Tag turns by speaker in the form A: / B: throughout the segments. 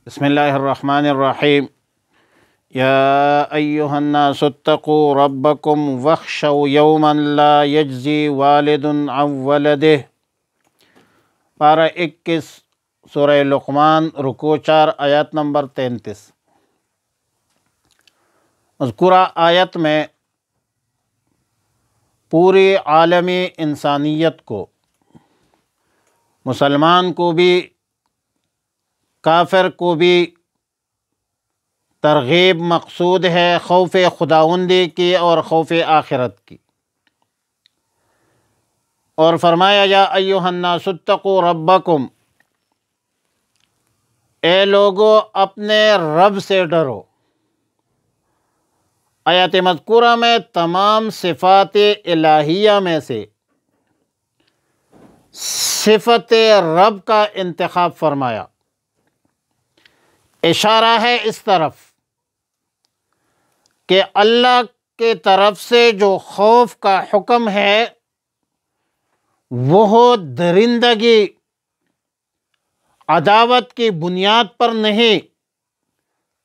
A: بسم اللہ الرحمن الرحیم یا ایہا الناس اتقوا ربکم واخشوا یوما لا یجزی والد عن ولدہ۔ پارہ 21 سورہ لقمان، رکوع 4، آیت نمبر 33۔ مذکورہ آیت میں پوری عالمی انسانیت کو، مسلمان کو بھی کافر کو بھی، ترغیب مقصود ہے خوف خداوندی کی اور خوف آخرت کی، اور فرمایا یا ایھا الناس اتقوا ربکم، اے لوگو اپنے رب سے ڈرو۔ آیات مذکورہ میں تمام صفات الہیہ میں سے صفت رب کا انتخاب فرمایا۔ اشارہ ہے اس طرف کہ اللہ کے طرف سے جو خوف کا حکم ہے وہ درندگی، عداوت کی بنیاد پر نہیں،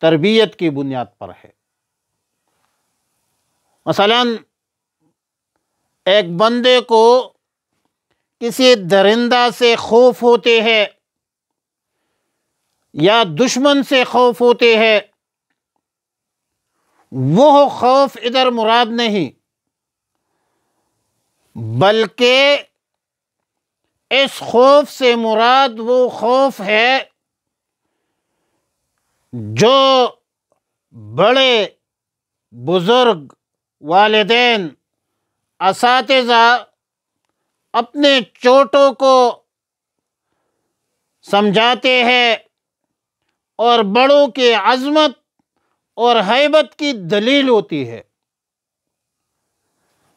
A: تربیت کی بنیاد پر ہے۔ مثلا ایک بندے کو کسی درندہ سے خوف ہوتے ہے یا دشمن سے خوف ہوتے ہے، وہ خوف ادھر مراد نہیں، بلکہ اس خوف سے مراد وہ خوف ہے جو بڑے بزرگ، والدین، اساتذہ اپنے چھوٹوں کو سمجھاتے ہیں اور بڑوں کی عظمت اور ہیبت کی دلیل ہوتی ہے،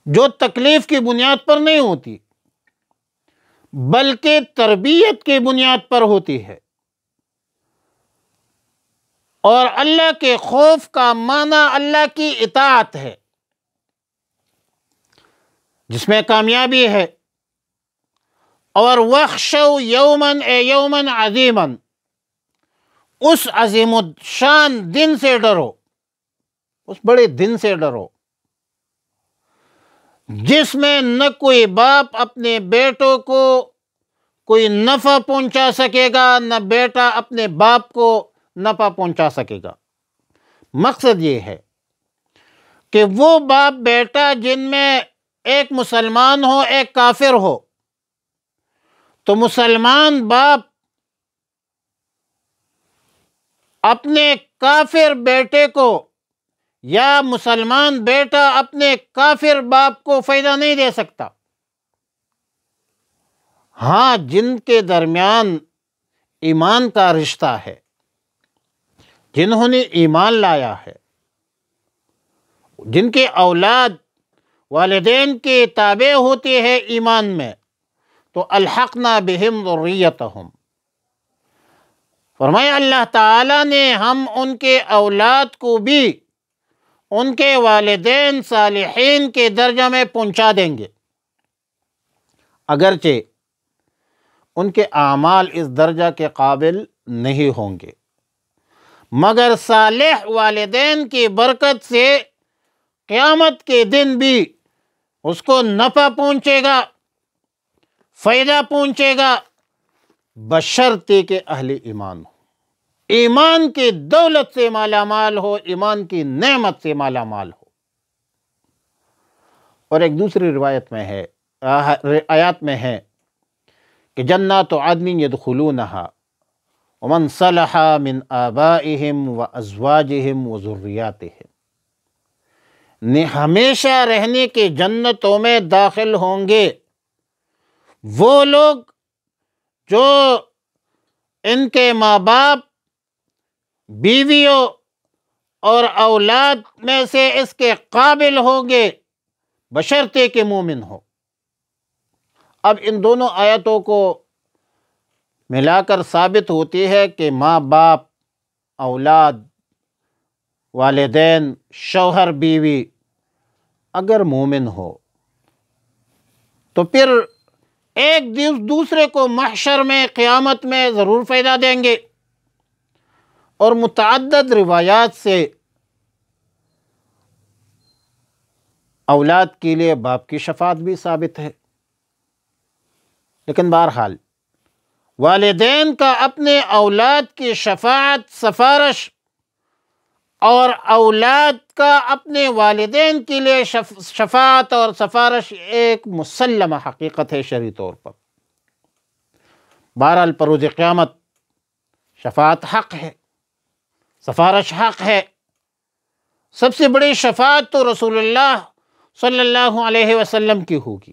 A: جو تکلیف کی بنیاد پر نہیں ہوتی بلکہ تربیت کی بنیاد پر ہوتی ہے۔ اور اللہ کے خوف کا معنی اللہ کی اطاعت ہے، جس میں کامیابی ہے۔ اور وَاخْشَوْا یوماً، اے یوماً عظیماً، اس عظیم الشان دن سے ڈرو، اس بڑے دن سے ڈرو جس میں نہ کوئی باپ اپنے بیٹوں کو کوئی نفع پہنچا سکے گا، نہ بیٹا اپنے باپ کو نفع پہنچا سکے گا۔ مقصد یہ ہے کہ وہ باپ بیٹا جن میں ایک مسلمان ہو ایک کافر ہو، تو مسلمان باپ اپنے کافر بیٹے کو یا مسلمان بیٹا اپنے کافر باپ کو فائدہ نہیں دے سکتا۔ ہاں، جن کے درمیان ایمان کا رشتہ ہے، جنہوں نے ایمان لایا ہے، جن کے اولاد والدین کے تابع ہوتے ہیں ایمان میں، تو الحقنا بہم ذریتہم، فرمایا اللہ تعالیٰ نے ہم ان کے اولاد کو بھی ان کے والدین صالحین کے درجہ میں پہنچا دیں گے، اگرچہ ان کے اعمال اس درجہ کے قابل نہیں ہوں گے، مگر صالح والدین کی برکت سے قیامت کے دن بھی اس کو نفع پہنچے گا، فائدہ پہنچے گا، بشرطے کہ اہل ایمان ہو، ایمان کی دولت سے مالا مال ہو، ایمان کی نعمت سے مالا مال ہو۔ اور ایک دوسری روایت میں ہے، آیات میں ہے کہ جنات عدن يدخلونها ومن صلح من آبائهم وازواجهم وذریاتهم، ہمیشہ رہنے کے جنتوں میں داخل ہوں گے وہ لوگ جو ان کے ماں باپ، بیویوں اور اولاد میں سے اس کے قابل ہوں گے، بشرطے کہ مومن ہو۔ اب ان دونوں آیتوں کو ملا کر ثابت ہوتی ہے کہ ماں باپ، اولاد، والدین، شوہر بیوی اگر مومن ہو تو پھر ایک دوسرے کو محشر میں، قیامت میں ضرور فائدہ دیں گے، اور متعدد روایات سے اولاد کے لیے باپ کی شفاعت بھی ثابت ہے۔ لیکن بہرحال والدین کا اپنے اولاد کی شفاعت، سفارش، اور اولاد کا اپنے والدین کے لیے شفاعت اور سفارش ایک مسلمہ حقیقت ہے شرعی طور پر۔ بہرحال بروز قیامت شفاعت حق ہے، سفارش حق ہے۔ سب سے بڑی شفاعت تو رسول اللہ صلی اللہ علیہ وسلم کی ہوگی،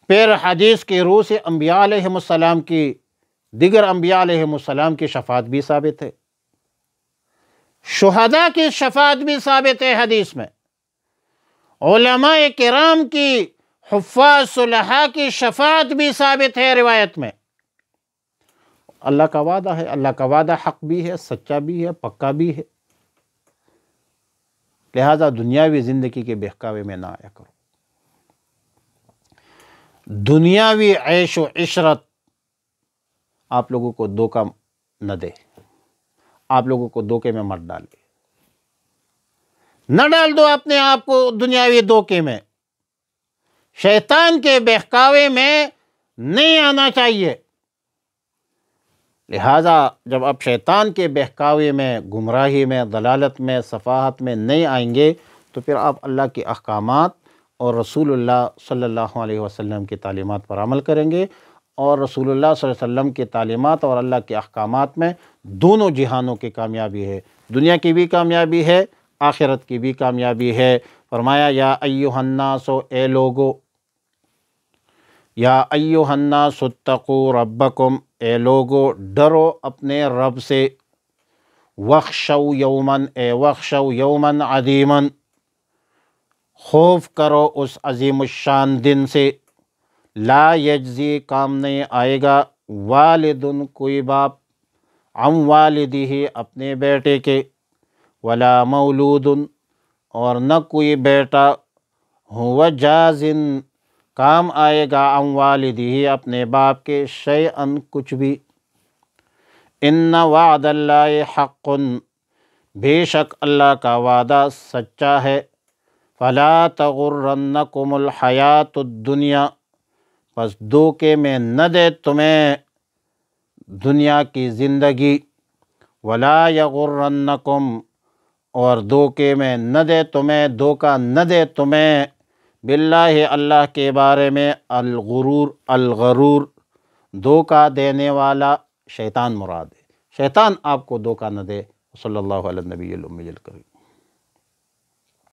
A: پھر حدیث کی روح سے انبیاء علیہ السلام کی، دیگر انبیاء علیہ السلام کی شفاعت بھی ثابت ہے، شہداء کی شفاعت بھی ثابت ہے حدیث میں، علماء کرام کی، حفاظ صلحاء کی شفاعت بھی ثابت ہے روایت میں۔ اللہ کا وعدہ ہے، اللہ کا وعدہ حق بھی ہے، سچا بھی ہے، پکا بھی ہے، لہذا دنیاوی زندگی کے بہکاوے میں نہ آیا کرو۔ دنیاوی عیش و عشرت آپ لوگوں کو دھوکہ نہ دے، آپ لوگوں کو دھوکے میں مت ڈالے، نہ ڈال دو اپنے آپ کو دنیاوی دھوکے میں، شیطان کے بہکاوے میں نہیں آنا چاہیے۔ لہٰذا جب آپ شیطان کے بہکاوے میں، گمراہی میں، ضلالت میں، سفاہت میں نہیں آئیں گے تو پھر آپ اللہ کے احکامات اور رسول اللہ صلی اللہ علیہ وسلم کی تعلیمات پر عمل کریں گے، اور رسول اللہ صلی اللہ علیہ وسلم کی تعلیمات اور اللہ کے احکامات میں دونوں جہانوں کی کامیابی ہے، دنیا کی بھی کامیابی ہے، آخرت کی بھی کامیابی ہے۔ فرمایا یا ایھا الناس، اے لوگو، یا ایھا الناس اتقوا ربکم، اے لوگو ڈرو اپنے رب سے، وخشوا یومن، اے وخشوا یومن عظیمن، خوف کرو اس عظیم الشان دن سے، لا یجزی کام نہیں آئے گا، والدن کوئی باپ، عن والدہ اپنے بیٹے کے، ولا مولود اور نہ کوئی بیٹا، ہوا جازن کام آئے گا، عن والدہ اپنے باپ کے، شیئن کچھ بھی، ان وعد اللہ حق، بے شک اللہ کا وعدہ سچا ہے، فلا تغرنکم الحیات الدنیا، پس دھوکے میں نہ دے تمہیں دنیا کی زندگی، ولا یغرنکم اور دھوکے میں نہ دے تمہیں، دھوکہ نہ دے تمہیں، باللہ اللہ کے بارے میں، الغرور، الغرور دھوکہ دینے والا، شیطان مراد ہے، شیطان آپ کو دھوکہ نہ دے۔ صلی اللہ علیہ نبی الأمی الکریم۔